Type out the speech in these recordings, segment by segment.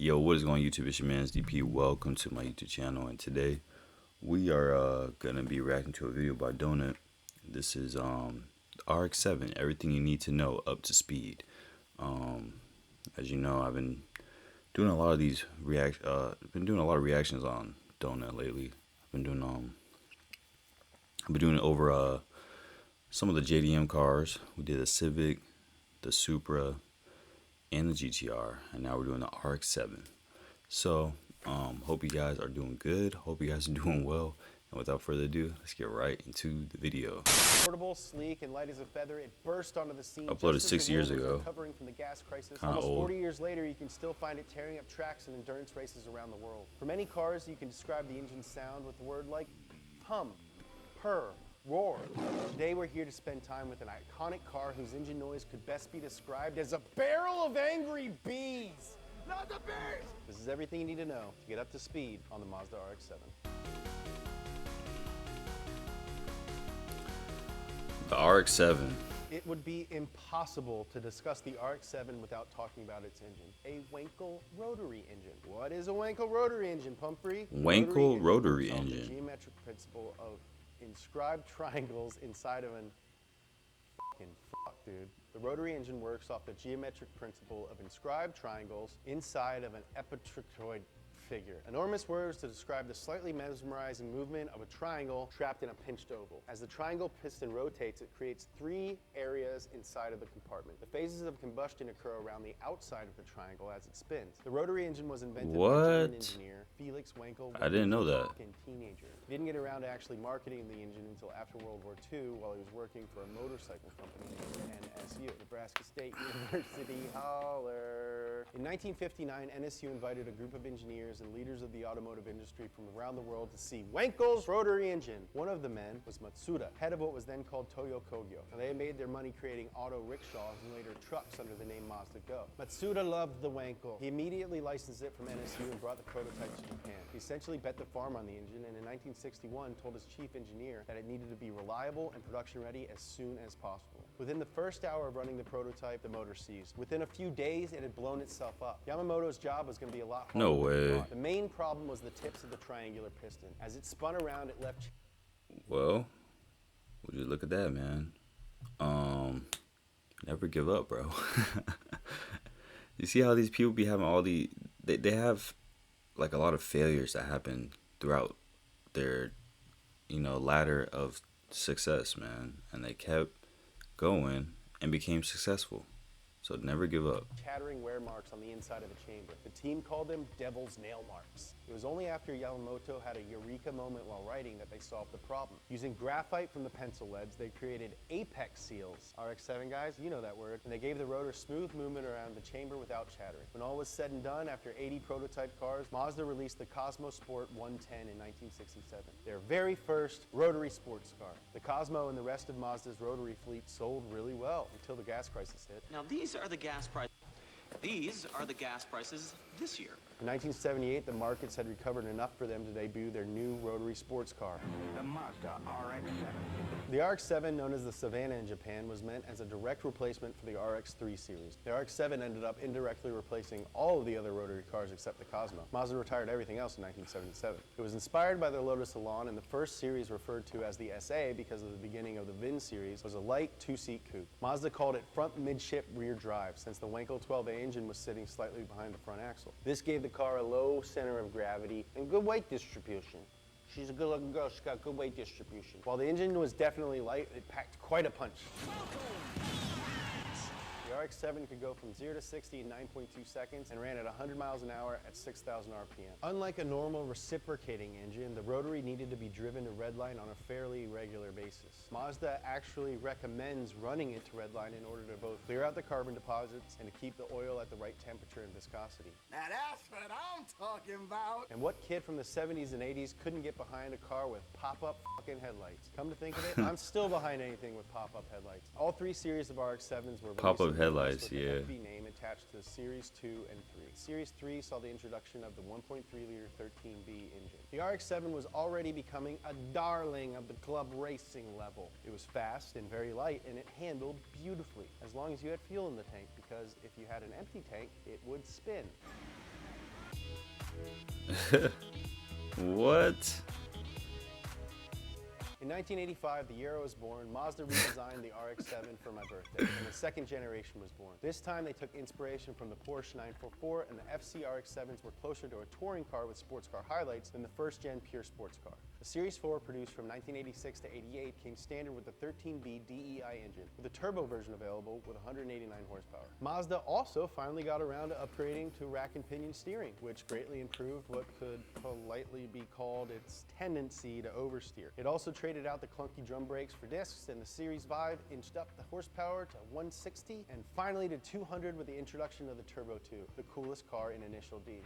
Yo, what is going on YouTube? It's your man DP. Welcome to my YouTube channel, and today we are gonna be reacting to a video by Donut. This is RX7, everything you need to know up to speed. As you know, I've been doing a lot of these reactions on Donut lately. I've been doing it over some of the JDM cars. We did the Civic, the Supra, and the GTR, and now we're doing the RX7. So hope you guys are doing good, hope you guys are doing well, and without further ado, let's get right into the video. Portable, sleek, and light as a feather, it burst onto the scene Uploaded 6 years ago. Recovering from the gas crisis. Kinda Almost old. 40 years later, you can still find it tearing up tracks and endurance races around the world. For many cars, you can describe the engine's sound with a word like hum, purr, roar. Today we're here to spend time with an iconic car whose engine noise could best be described as a barrel of angry bees. Not the bees! This is everything you need to know to get up to speed on the Mazda RX-7. The RX-7. It would be impossible to discuss the RX-7 without talking about its engine. A Wankel rotary engine. What is a Wankel rotary engine, Pumphrey? Wankel rotary The engine. geometric principle of inscribed triangles inside of an dude. The rotary engine works off the geometric principle of inscribed triangles inside of an epitrochoid figure. Enormous words to describe the slightly mesmerizing movement of a triangle trapped in a pinched oval. As the triangle piston rotates, it creates 3 areas inside of the compartment. The phases of combustion occur around the outside of the triangle as it spins. The rotary engine was invented by German engineer Felix Wankel. I didn't know that. Teenager. He didn't get around to actually marketing the engine until after World War II, while he was working for a motorcycle company named NSU, Nebraska State University. Holler. In 1959, NSU invited a group of engineers and leaders of the automotive industry from around the world to see Wankel's rotary engine. One of the men was Matsuda, head of what was then called Toyo Kogyo. Now, they had made their money creating auto rickshaws and later trucks under the name Mazda Go. Matsuda loved the Wankel. He immediately licensed it from NSU and brought the prototype to Japan. He essentially bet the farm on the engine, and in 1961 told his chief engineer that it needed to be reliable and production ready as soon as possible. Within the first hour of running the prototype, the motor seized. Within a few days, it had blown itself up. Yamamoto's job was going to be a lot harder. No way. The main problem was the tips of the triangular piston. As it spun around, it left... Well, would you look at that, man? Never give up, bro. You see how these people be having all they have like a lot of failures that happen throughout their ladder of success, man, and they kept going and became successful. So never give up. Chattering wear marks on the inside of the chamber. The team called them Devil's Nail Marks. It was only after Yamamoto had a eureka moment while writing that they solved the problem. Using graphite from the pencil leads, they created apex seals. RX-7 guys, you know that word. And they gave the rotor smooth movement around the chamber without chattering. When all was said and done, after 80 prototype cars, Mazda released the Cosmo Sport 110 in 1967. Their very first rotary sports car. The Cosmo and the rest of Mazda's rotary fleet sold really well until the gas crisis hit. Now these are the gas prices. These are the gas prices this year. In 1978, the markets had recovered enough for them to debut their new rotary sports car. The Mazda RX-7. The RX-7, known as the Savannah in Japan, was meant as a direct replacement for the RX-3 series. The RX-7 ended up indirectly replacing all of the other rotary cars except the Cosmo. Mazda retired everything else in 1977. It was inspired by the Lotus Elan, and the first series referred to as the SA because of the beginning of the VIN series was a light 2-seat coupe. Mazda called it front midship rear drive since the Wankel 12A engine was sitting slightly behind the front axle. This gave the car a low center of gravity and good weight distribution. She's a good-looking girl, she's got good weight distribution. While the engine was definitely light, it packed quite a punch. The RX-7 could go from 0 to 60 in 9.2 seconds and ran at 100 miles an hour at 6,000 RPM. Unlike a normal reciprocating engine, the rotary needed to be driven to redline on a fairly regular basis. Mazda actually recommends running it to redline in order to both clear out the carbon deposits and to keep the oil at the right temperature and viscosity. Now that's what I'm talking about. And what kid from the 70s and 80s couldn't get behind a car with pop-up fucking headlights? Come to think of it, I'm still behind anything with pop-up headlights. All 3 series of RX-7s were Pop-up headlights, with yeah. an FB name attached to Series 2 and 3. Series 3 saw the introduction of the 1.3-liter 13B engine. The RX-7 was already becoming a darling of the club racing level. It was fast and very light, and it handled beautifully, as long as you had fuel in the tank, because if you had an empty tank, it would spin. What? In 1985, the year I was born, Mazda redesigned the RX-7 for my birthday, and the second generation was born. This time, they took inspiration from the Porsche 944, and the FC RX-7s were closer to a touring car with sports car highlights than the first-gen pure sports car. The Series 4, produced from 1986 to 88, came standard with the 13B DEI engine, with a turbo version available with 189 horsepower. Mazda also finally got around to upgrading to rack and pinion steering, which greatly improved what could politely be called its tendency to oversteer. It also traded out the clunky drum brakes for discs, and the Series 5 inched up the horsepower to 160 and finally to 200 with the introduction of the Turbo 2, the coolest car in Initial D.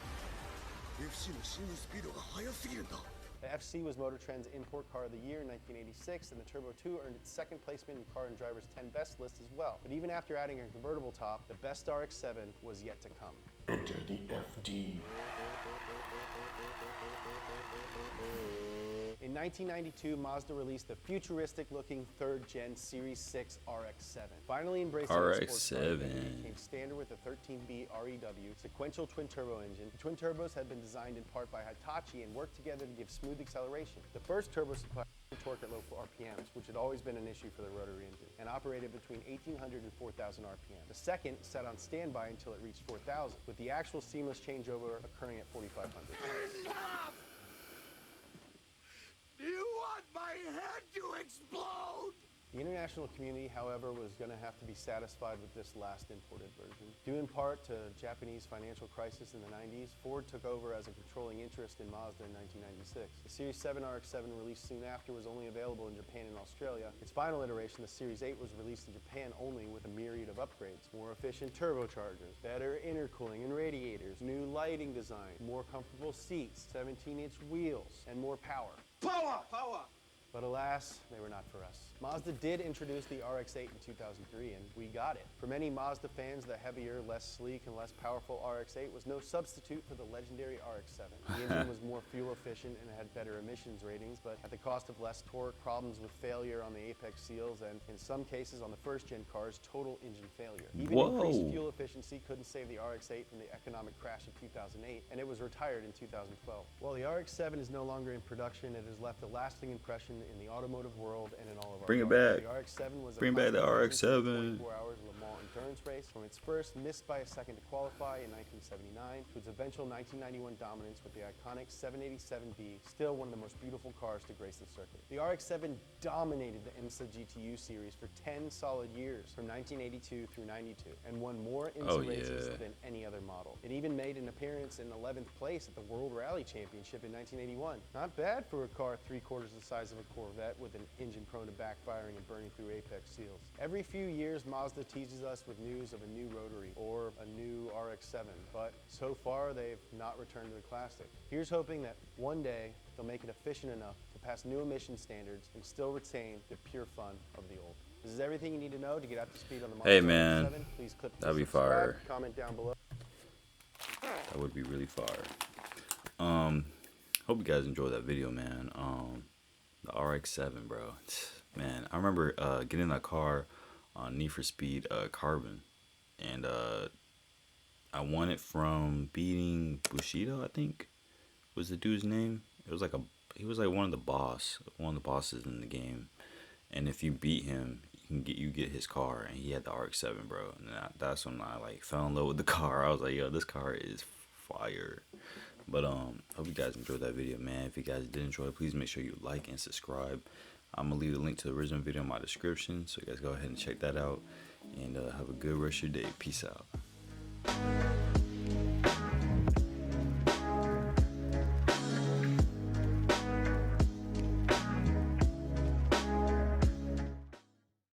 The FC was Motor Trend's Import Car of the Year in 1986, and the Turbo 2 earned its second placement in Car and Driver's 10 Best list as well. But even after adding a convertible top, the best RX-7 was yet to come. Enter the FD. In 1992, Mazda released the futuristic-looking third-gen Series 6 RX-7. Finally embracing its sports car identity, it came standard with the 13B REW sequential twin-turbo engine. The twin turbos had been designed in part by Hitachi and worked together to give smooth acceleration. The first turbo supplied torque at low RPMs, which had always been an issue for the rotary engine, and operated between 1,800 and 4,000 RPM. The second sat on standby until it reached 4,000, with the actual seamless changeover occurring at 4,500. You want my head to explode? The international community, however, was going to have to be satisfied with this last imported version. Due in part to Japanese financial crisis in the 90s, Ford took over as a controlling interest in Mazda in 1996. The Series 7 RX-7 released soon after was only available in Japan and Australia. Its final iteration, the Series 8, was released in Japan only with a myriad of upgrades. More efficient turbochargers, better intercooling and radiators, new lighting design, more comfortable seats, 17-inch wheels, and more power. Power! Power! But alas, they were not for us. Mazda did introduce the RX-8 in 2003, and we got it. For many Mazda fans, the heavier, less sleek, and less powerful RX-8 was no substitute for the legendary RX-7. The engine was more fuel efficient and had better emissions ratings, but at the cost of less torque, problems with failure on the apex seals, and in some cases on the first-gen cars, total engine failure. Even increased fuel efficiency couldn't save the RX-8 from the economic crash of 2008, and it was retired in 2012. While the RX-7 is no longer in production, it has left a lasting impression in the automotive world and in all of our Bring it cars. back. The RX-7 was Bring back the RX-7. 24 hours Le Mans endurance race, from its first missed by a second to qualify in 1979 to its eventual 1991 dominance with the iconic 787B, still one of the most beautiful cars to grace the circuit. The RX-7 dominated the IMSA GTU series for 10 solid years, from 1982 through 92, and won more IMSA races than any other model. It even made an appearance in 11th place at the World Rally Championship in 1981. Not bad for a car 3/4 the size of a Corvette with an engine prone to backfiring and burning through apex seals. Every few years, Mazda teases us with news of a new rotary or a new RX-7, but so far they've not returned to the classic. Here's hoping that one day they'll make it efficient enough to pass new emission standards and still retain the pure fun of the old. This is everything you need to know to get up to speed on the Mazda Hey man, RX-7. Please click that'd be subscribe, fire. comment down below. That would be really fire. Hope you guys enjoyed that video, man. The RX-7, bro. Man, I remember getting in that car on Need for Speed Carbon, and I won it from beating Bushido, I think was the dude's name. It was like he was like one of the bosses in the game, and if you beat him, you get his car, and he had the RX-7, bro. And that's when I like fell in love with the car. I was like, yo, this car is fire. But hope you guys enjoyed that video, man. If you guys did enjoy it, please make sure you like and subscribe. I'm gonna leave the link to the original video in my description, so you guys go ahead and check that out, and have a good rest of your day. Peace out.